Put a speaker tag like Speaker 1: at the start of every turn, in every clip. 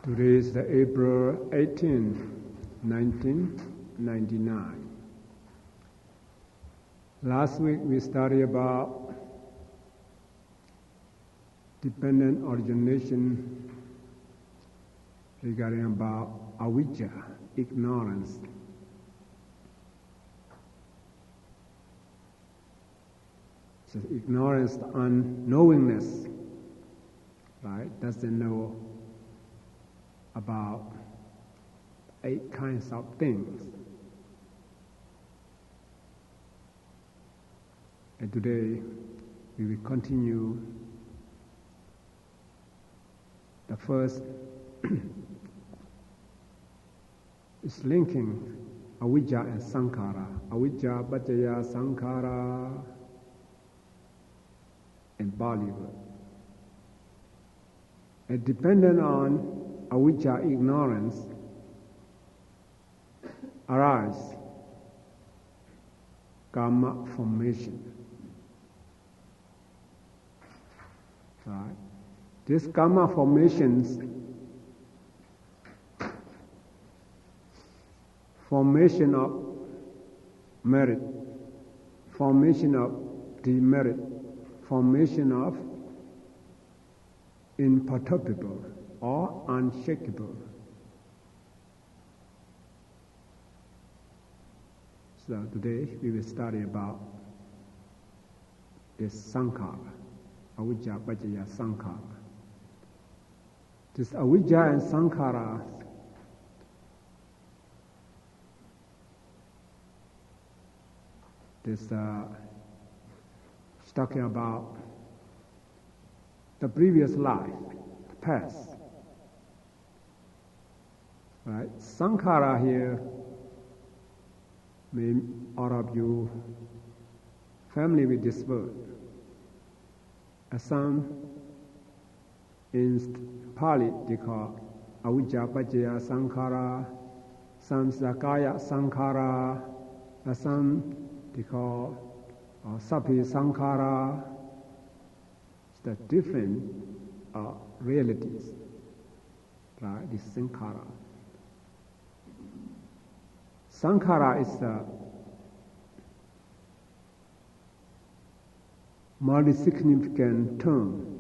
Speaker 1: Today is the April 18, 1999. Last week we studied about dependent origination regarding about avijja, ignorance. So ignorance, unknowingness, right? Doesn't know about 8 kinds of things. And today we will continue the first is linking avijja and sankhara. Avijja, paccaya, sankhara in Pali word. And dependent on avijja, ignorance, arise karma formation. Right? This karma formations, formation of merit, formation of demerit, formation of imperturbable or unshakable. So today we will study about this sankhara, avijja, paccaya, sankhara. This avijja and sankhara is talking about the previous life, the past. Right? Sankhara here, may all of you familiar with this word. Some in Pali they call avijja, paccaya, sankhara, some sakaya sankhara, some they call sapi sankhara. It's the different realities, right? This sankhara. Sankhara is a multi-significant term.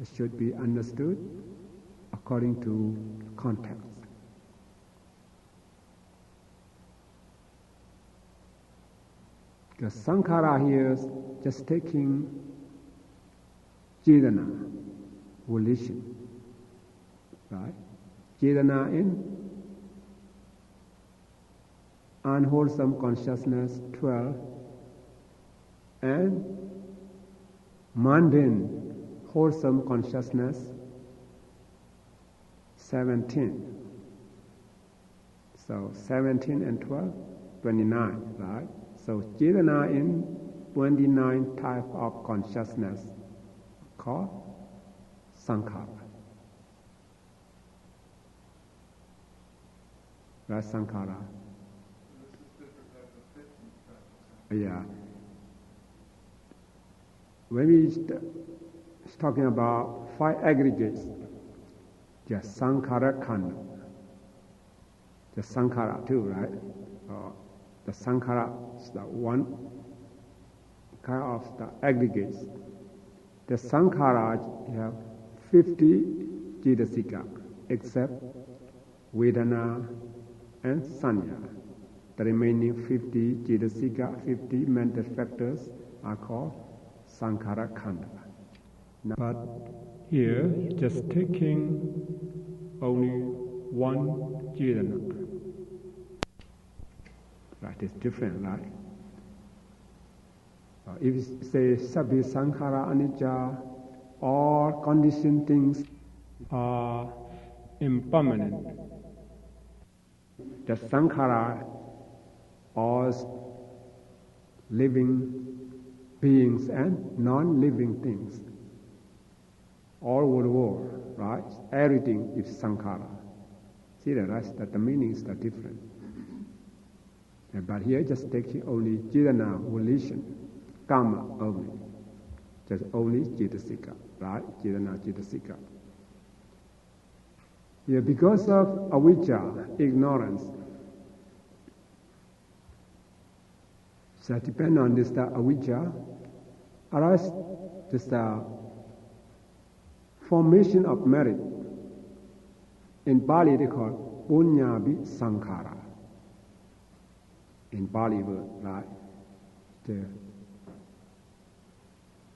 Speaker 1: It should be understood according to context. The sankhara here is just taking cetana, volition, right? Cetana in unwholesome consciousness 12 and mundane wholesome consciousness 17. So 17 and 12, 29, right? So cetana in 29 type of consciousness called sankhara. Right, sankhara. Yeah. When we talking about 5 aggregates, just sankhara khanda, the sankhara too, right? The sankhara is the one kind of the aggregates. The sankhara have 50 cetasika, except vedana and sanya. The remaining 50 cetasika, 50 mental factors are called sankhara khanda. But here, just taking only one cetana. Right, it's different, right? If you say sabhi sankhara anicca, all conditioned things are impermanent. The sankhara are living beings and non-living things. All over the world, right? Everything is sankhara. See the rest, that the meanings are different. But here just taking only cetana, volition, karma only. Just only cetasika, right? Cetana, cetasika. Yeah, because of avijja, ignorance. So depend on this avijja, arise this formation of merit. In Pali they call punyabi sankhara. In Pali word, right?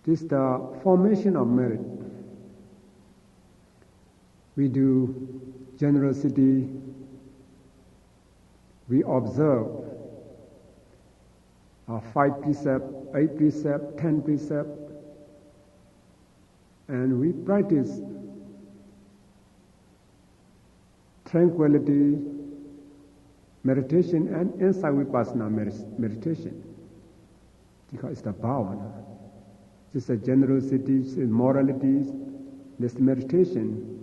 Speaker 1: This the formation of merit. We do generosity, we observe 5 precepts, 8 precepts, 10 precepts, and we practice tranquility, meditation, and insight vipassana meditation. Because it's the bhavana. This is the generosity, this is morality, this meditation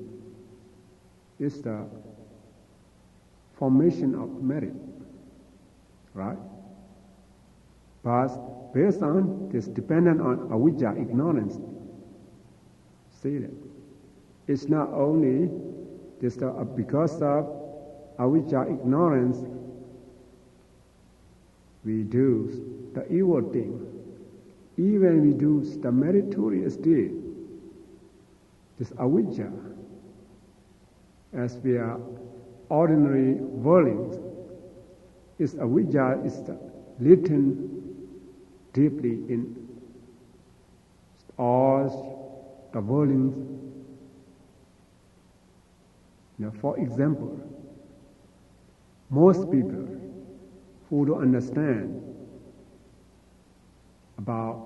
Speaker 1: is the formation of merit, right? But based on this, dependent on avijja, ignorance. See that it's not only this because of avijja, ignorance, we do the evil thing. Even we do the meritorious deed. This avijja, as we are ordinary worldlings, is avijja is latent deeply in all the worldlings. Now, for example, most people who don't understand about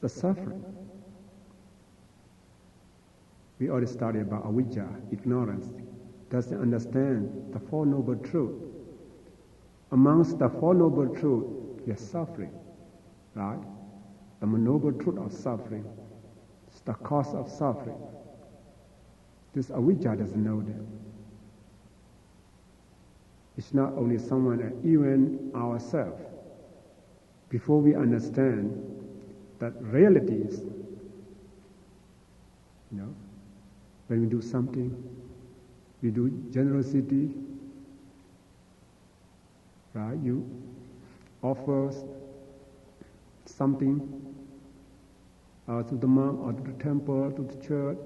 Speaker 1: the suffering. We already studied about avijja, ignorance, doesn't understand the Four Noble Truths. Amongst the Four Noble Truths, we are suffering, right? The Noble Truth of suffering, it's the cause of suffering. This avijja doesn't know that. It's not only someone, even ourselves. Before we understand that realities, when we do something, we do generosity, right? You offer something to the monk or to the temple, to the church,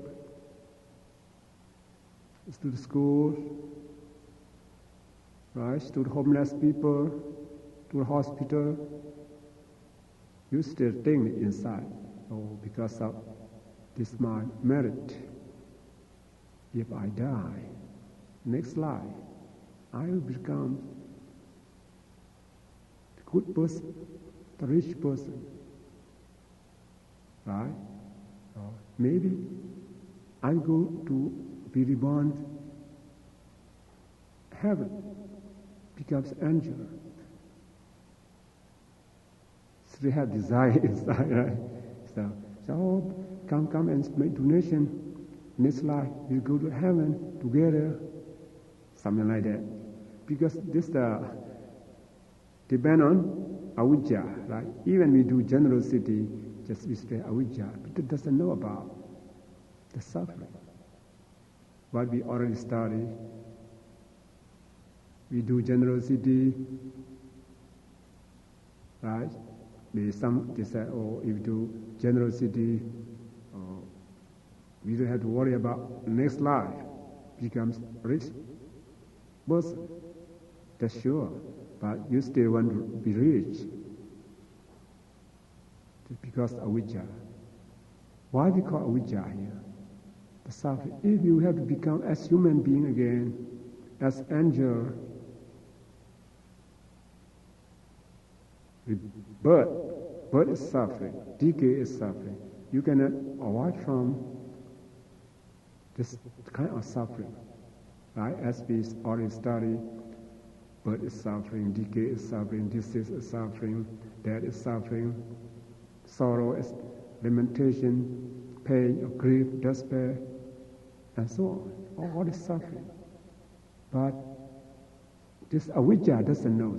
Speaker 1: to the school, right? To the homeless people, to the hospital. You still think inside, because of this my merit, if I die, next life, I will become the good person, the rich person, right? Or maybe I go to be reborn heaven, becomes angel. We have desire inside, right? So come and make donation. Next life we'll go to heaven together, something like that. Because this depend on avijja, right? Even we do generosity, just we say avijja, but it doesn't know about the suffering. What we already studied, we do generosity, right? They say, if you do generosity, we don't have to worry about next life, becomes rich person. That's sure, but you still want to be rich. Because avijja. Why we call avijja here? The suffering. If you have to become as human being again, as angel, birth is suffering, decay is suffering. You cannot avoid from this kind of suffering, right? As we already studied, birth is suffering, decay is suffering, disease is suffering, death is suffering, sorrow is lamentation, pain, grief, despair, and so on. All is suffering. But this avijja doesn't know.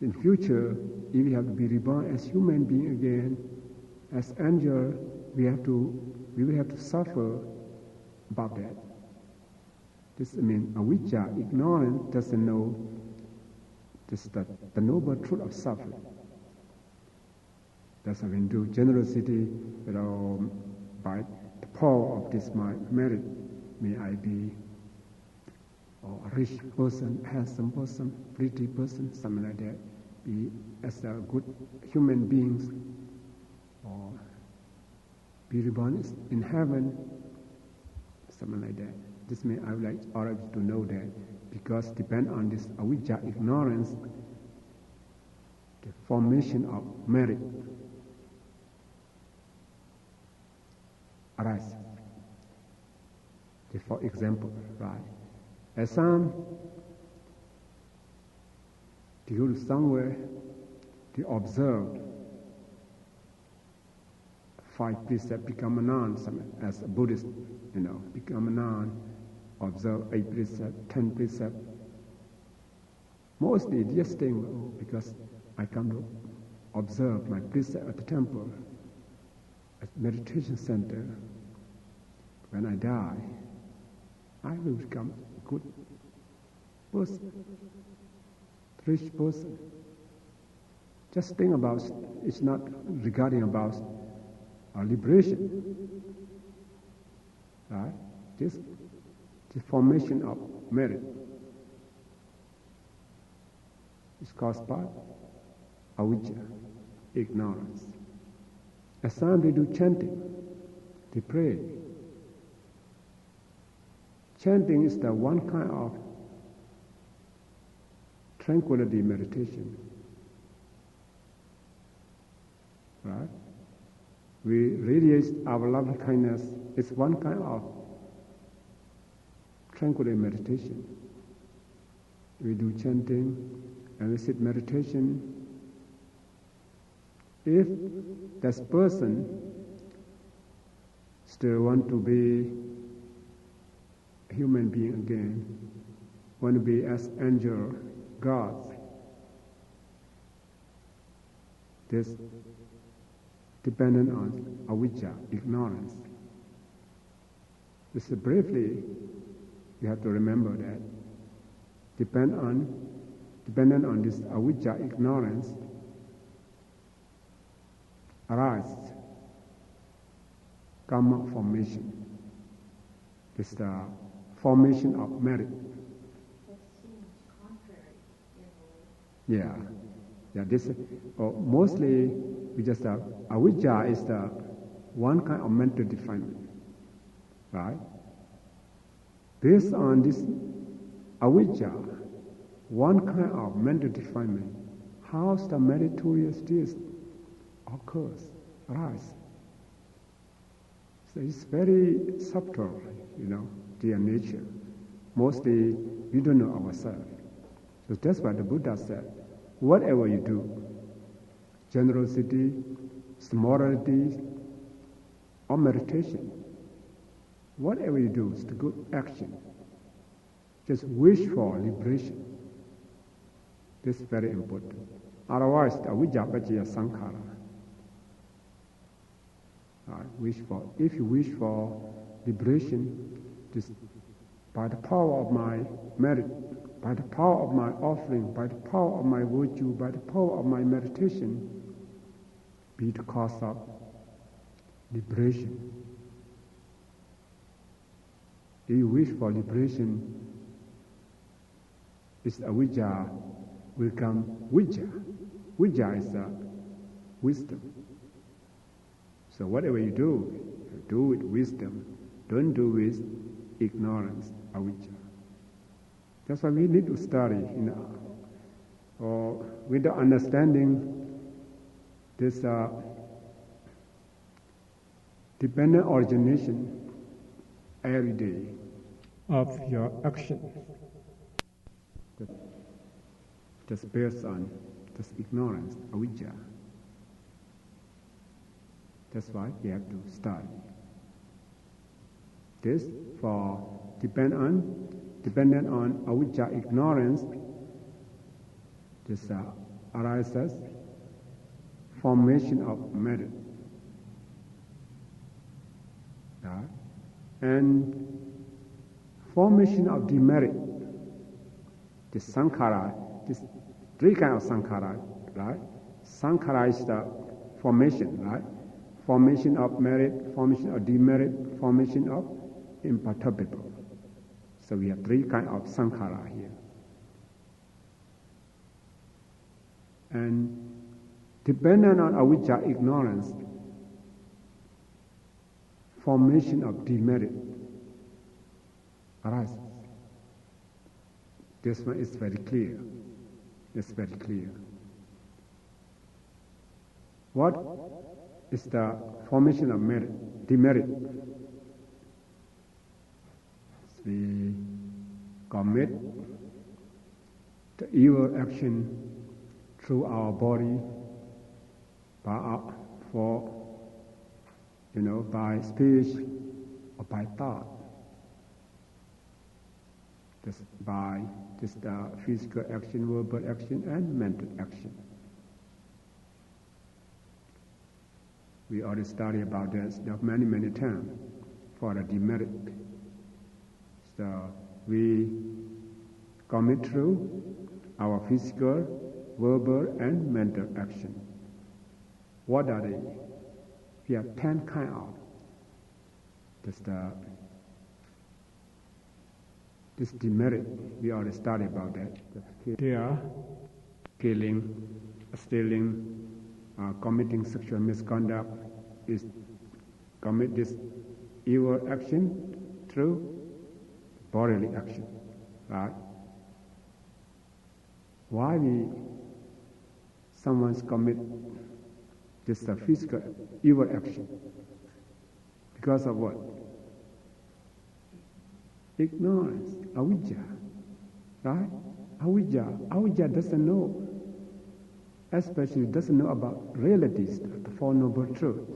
Speaker 1: In future, if we have to be reborn as human being again, as angel, we will have to suffer about that. This means avijja, ignorance, doesn't know just the noble truth of suffering. That's why we do generosity, by the power of this my merit, may I be a rich person, handsome person, pretty person, something like that, be as a good human beings, or be reborn in heaven, something like that. This means I would like all of you to know that, because depend on this avijja, ignorance, the formation of merit arises. For example, right? As some to go to somewhere to observe 5 precepts, become a nun, as a Buddhist, become a nun, observe 8 precepts, 10 precepts. Mostly just staying, because I come to observe my precept at the temple, at meditation center. When I die, I will become a good person, rich person. Just think about, it's not regarding about our liberation, right? Just the formation of merit is caused by avijja, ignorance. As some they do chanting, they pray. Chanting is the one kind of tranquility meditation, right? We radiate our loving kindness. It's one kind of tranquility meditation. We do chanting and we sit meditation. If this person still want to be a human being again, want to be as angel, gods, this dependent on avijja, ignorance. Just briefly, you have to remember that dependent on this avijja, ignorance, arises karma formation. This the formation of merit.
Speaker 2: That seems contrary in a way.
Speaker 1: Yeah. This mostly we just avijja is the one kind of mental defilement, right? Based on this avijja, one kind of mental defilement, how's the meritorious deeds occurs, arise. So it's very subtle, their nature. Mostly we don't know ourselves. So that's why the Buddha said, whatever you do, generosity, morality, or meditation, whatever you do is the good action. Just wish for liberation. This is very important. Otherwise, the avijja pacaya sankhara. If you wish for liberation, just by the power of my merit, by the power of my offering, by the power of my virtue, by the power of my meditation, be the cause of liberation. If you wish for liberation, this avijja will come vijja. Vijja is wisdom. So whatever you do with wisdom. Don't do with ignorance, avijja. That's why we need to study, with the understanding this dependent origination every day of your action. Just based on this ignorance, avijja. That's why you have to study. This for dependent on avijja, ignorance. This arises formation of merit. And formation of demerit, the sankhara, this three kinds of sankhara, right? Sankhara is the formation, right? Formation of merit, formation of demerit, formation of imperturbable. So we have three kinds of sankhara here. And dependent on avijja, ignorance, formation of demerit arises. This one is very clear. It's very clear. What is the formation of merit, demerit? We commit the evil action through our body, by speech or by thought. Just by physical action, verbal action, and mental action. We already studied about this many, many times for the demerit. So we commit through our physical, verbal, and mental action. What are they? We have 10 kinds of. This demerit, we already studied about that. They are killing, stealing, committing sexual misconduct, is commit this evil action through bodily action, right? Why someone's commit this physical evil action? Because of what? Ignorance, avijja, right? Avijja doesn't know, especially doesn't know about realities, the Four Noble Truths.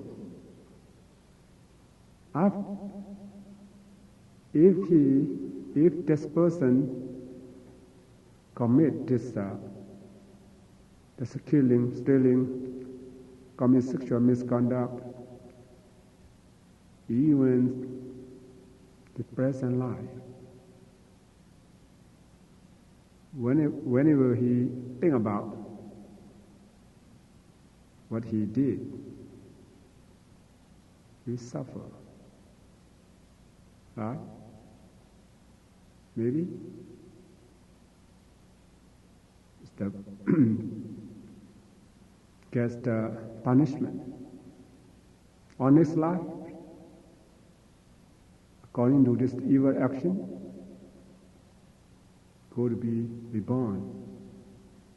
Speaker 1: If this person commit this killing, stealing, commit sexual misconduct, even the present life, whenever he think about what he did, he suffer, right? Maybe gets the punishment on his life according to this evil action, go to be reborn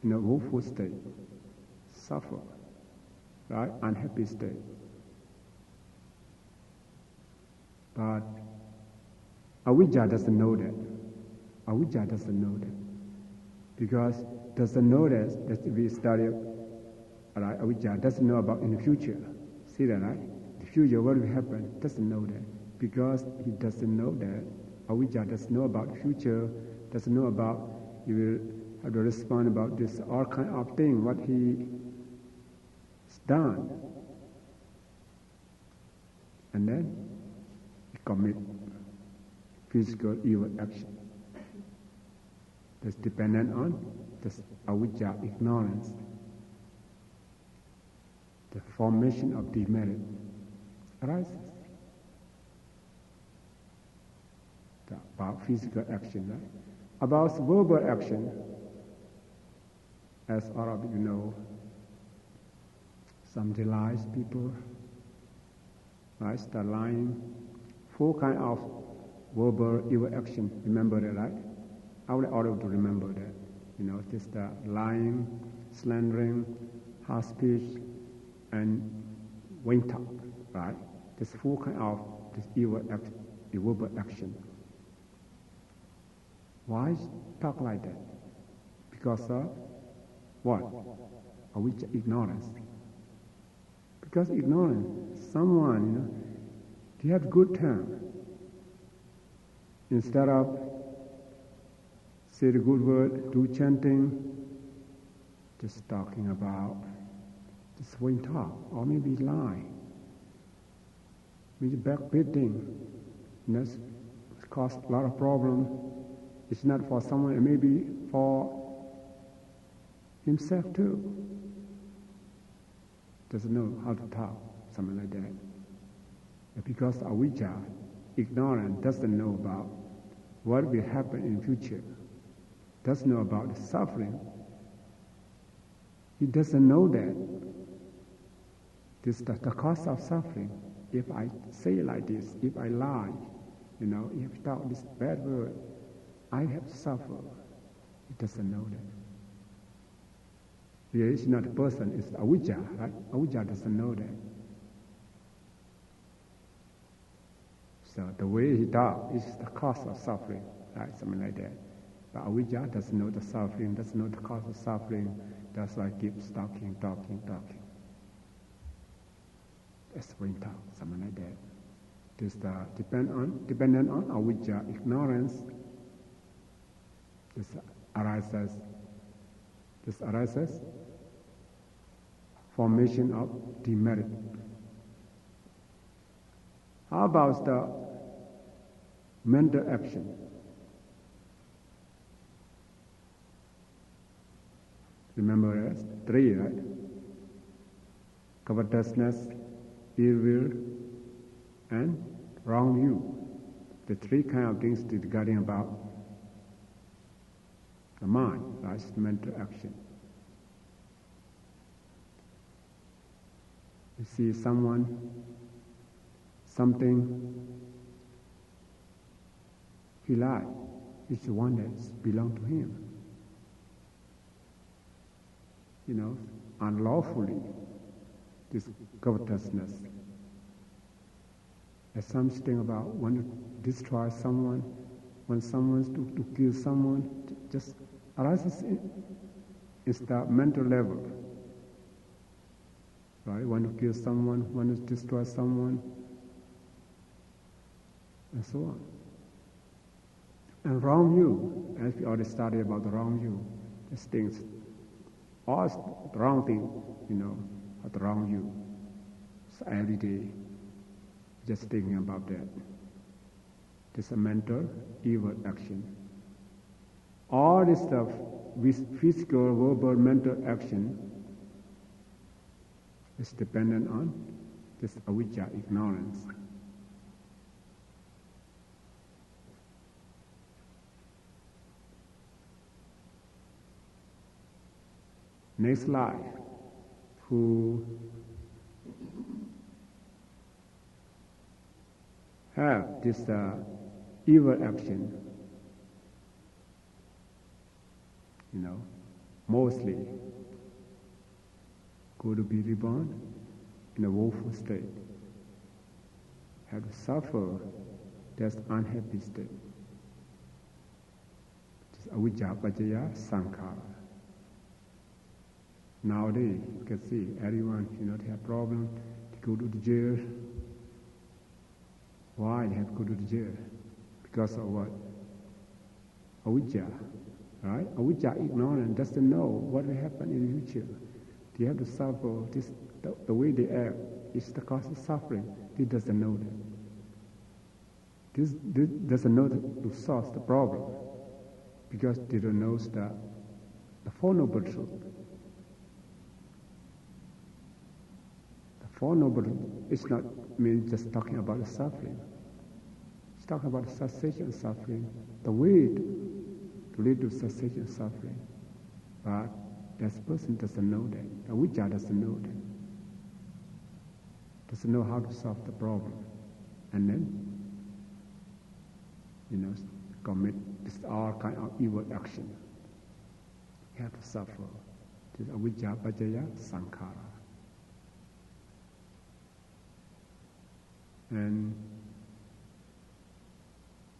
Speaker 1: in a woeful state, suffer, right? Unhappy state. But avijja doesn't know that. Avijja doesn't know that. Because doesn't know that we study, right? Avijja doesn't know about in the future. See that, right? The future, what will happen, doesn't know that. Because he doesn't know that. Avijja doesn't know about the future, doesn't know about, he will have to respond about this, all kind of thing, what he has done. And then he commit physical evil action. That's dependent on this avijja, ignorance, the formation of demerit arises. About physical action, right? About verbal action, as all of you know, some lies people, right? Start lying. 4 kinds of verbal evil action. Remember that, right? I would order to remember that. Just lying, slandering, harsh speech, and vain talk, right? There's 4 kinds of this evil verbal action. Why talk like that? Because of what? Of which ignorance. Because ignorance, someone, they have good term. Instead of say the good word, do chanting, just talking about just vain talk, or maybe lie, maybe backbiting, And that's caused a lot of problem. It's not for someone, it may be for himself too. Doesn't know how to talk, something like that. But because avijja, ignorant, doesn't know about what will happen in future, doesn't know about the suffering. He doesn't know that this is the cause of suffering. If I say like this, if I lie, if I talk this bad word, I have to suffer. He doesn't know that. Here is not a person, it's avijja, right? Avijja doesn't know that. So the way he talks is the cause of suffering, right? Something like that. But avijja doesn't know the suffering, doesn't know the cause of suffering. That's why he keeps talking. That's when he talks, something like that. This dependent on avijja, ignorance. This arises formation of demerit. How about the mental action? Remember us? 3, right? Covetousness, ill will, and wrong view. The 3 kind of things regarding about the mind, right? Mental action. You see someone, something, he likes, it's the one that belongs to him. Unlawfully, this covetousness. There's something about want to destroy someone, want someone to kill someone, just arises in the mental level. Right? Want to kill someone, want to destroy someone, and so on. And wrong view, as we already studied about the wrong view, these things, all the wrong thing, the wrong view. So every day, just thinking about that. This is a mental evil action. All this stuff, with physical, verbal, mental action, is dependent on this avijja, ignorance. Next life, who have this evil action, mostly go to be reborn in a woeful state, have to suffer this unhappy state. This avijja pajjaya sankhara. Nowadays, you can see everyone, they have problem, they go to the jail. Why they have to go to the jail? Because of what? Avijja, right? Avijja, ignorant, doesn't know what will happen in the future. They have to suffer. The way they act is the cause of suffering. He doesn't know that. This doesn't know to solve the problem because they don't know the Four Noble Truth. The Four Noble Truth is not mean just talking about the suffering. It's talking about the cessation of suffering, the way to lead to cessation of suffering. But that person doesn't know that. The avijja doesn't know that. Doesn't know how to solve the problem. And then, commit this all kind of evil action. You have to suffer. This avijja pajjaya sankhara. And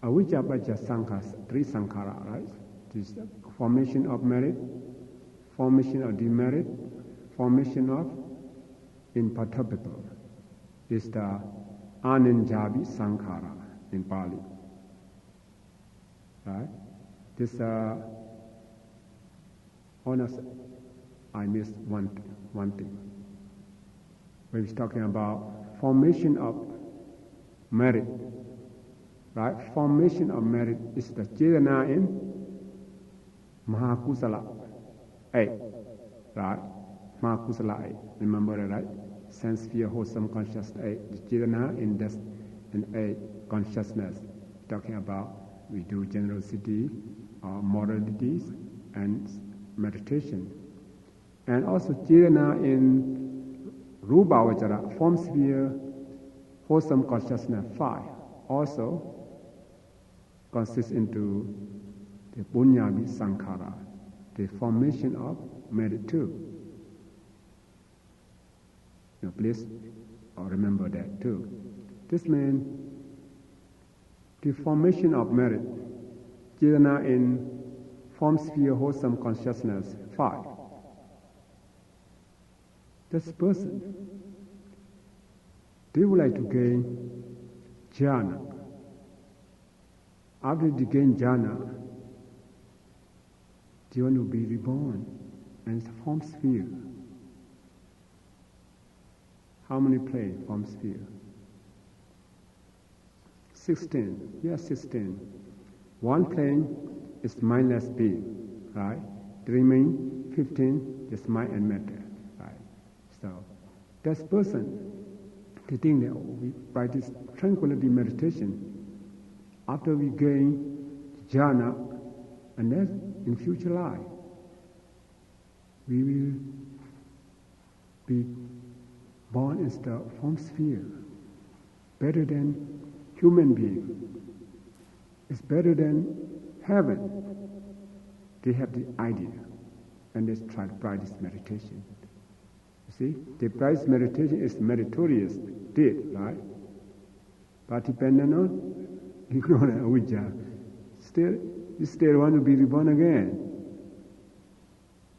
Speaker 1: avijja pajjaya sankhara, 3 sankhara, right? This formation of merit, formation of demerit, formation of imperturbable. Is the ananjabi sankhara in Pali. Right? This honest, I missed one thing. When we're talking about formation of merit, right? Formation of merit is the Chetana in Mahakusala 8, right? Mahakusala 8, remember that, right? Sense, sphere, wholesome consciousness 8, the Chetana in this in 8 consciousness, talking about we do generosity, moralities, and meditation. And also Chetana in Rupavachara, form sphere, wholesome consciousness 5, also consists into the Punyabi Sankhara, the formation of merit too. Please remember that too. This means the formation of merit, Chetana in form sphere, wholesome consciousness 5. This person, they would like to gain jhana. After they gain jhana, they want to be reborn and it's form sphere. How many plane form sphere? 16. Yes, 16. One plane is mindless being, right? The remaining 15 is mind and matter, right? So, this person, they think that we practice tranquility meditation. After we gain jhana, and then in future life, we will be born in the form sphere, better than human being. It's better than heaven. They have the idea, and they try to practice meditation. You see, the practice meditation is meritorious deed, right? But dependent on ignorant avijja, you still want to be reborn again,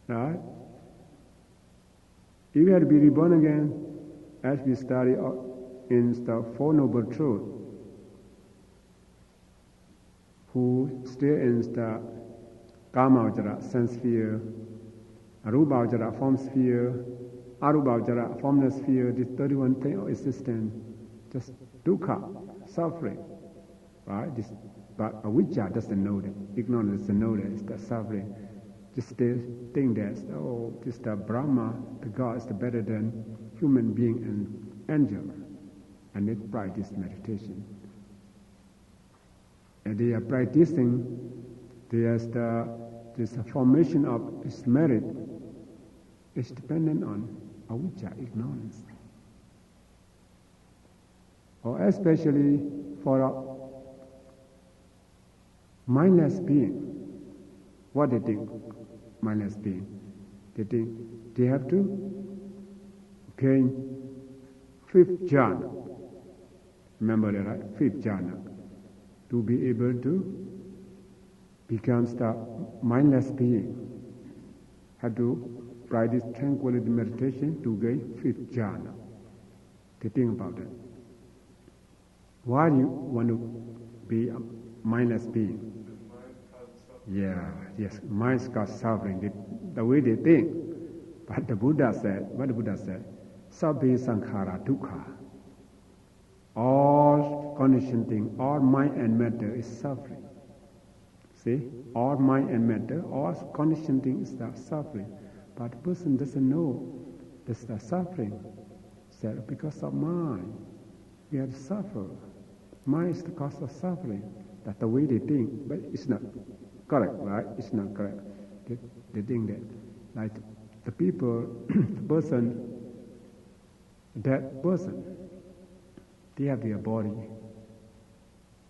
Speaker 1: right? If you have to be reborn again, as we study in the Four Noble Truths, who still in the Kama-vajara, sense sphere, Arupa-vajara, form sphere, Arupa-vajara, formless sphere, this 31 thing of existence, just dukkha, suffering, right? But avijja doesn't know that, ignorance doesn't know that, it's the suffering. Just they think that, this the Brahma, the God is better than human being and angel, and they practice meditation. And they are practicing, there's this formation of this merit is dependent on avijja, ignorance. Or especially for a mindless being, what they think, mindless being? They think they have to gain 5th jhana. Remember that, right? 5th jhana. To be able to become the mindless being. Have to practice tranquility meditation to gain 5th jhana. They think about that. Why do you want to be a mindless being? Yeah, yes, minds cause suffering, the way they think. But the Buddha said, what the Buddha said, Sabbe sankhara dukkha. All conditioning, all mind and matter is suffering. See, all mind and matter, all conditioning is the suffering. But the person doesn't know this the suffering. Said, because of mind, we have to suffer. Mind is the cause of suffering. That's the way they think, but it's not correct, right? It's not correct. They think that, like the people, the person, that person, they have their body,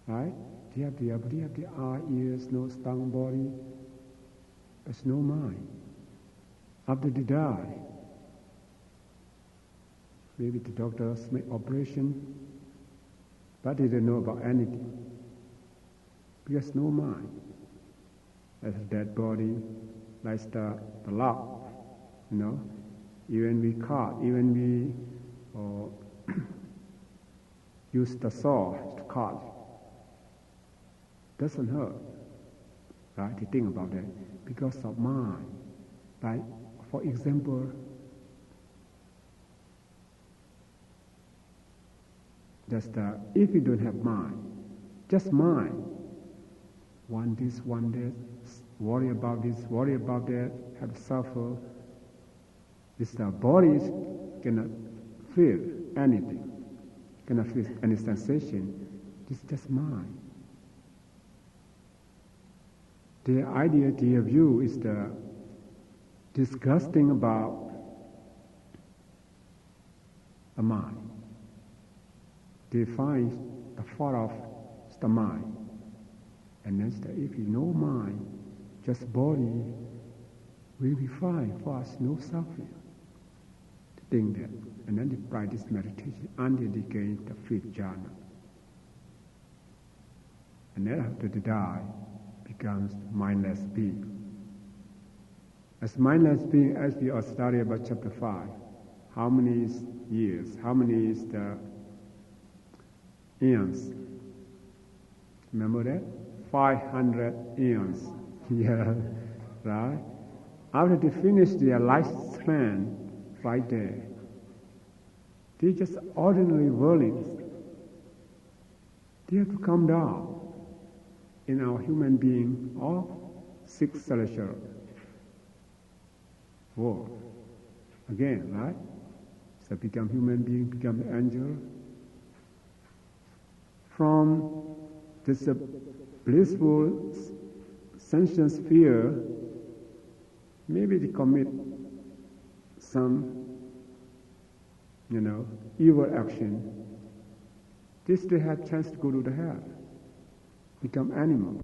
Speaker 1: right? They have their eye, ears, nose, tongue, body. There's no mind. After they die, maybe the doctors make operation, but they don't know about anything. Because no mind. As a dead body, like the lock, even we cut, even we use the saw to cut, doesn't hurt, right? You think about that, because of mind. Like, for example, if you don't have mind, Just mind. Want this, want that, worry about this, worry about that, have to suffer. This body cannot feel anything, cannot feel any sensation. This is just mind. The idea, the view is the disgusting about the mind. They find the fault of the mind. And then if you know mind, just body will be fine for us, no suffering. To think that. And then they practice meditation until they gain the fifth jhana. And then after they die, becomes mindless being. As mindless being, as we are studying about chapter 5, how many years, how many is the eons? Remember that? 500 eons. Yeah, right? After they finish their lifespan, right there, they're just ordinary worlds. They have to come down in our human being of 6 celestial world. Again, right? So become human being, become angel. From this blissful sentient sphere, maybe they commit some, evil action. They still have chance to go to the hell, become animal.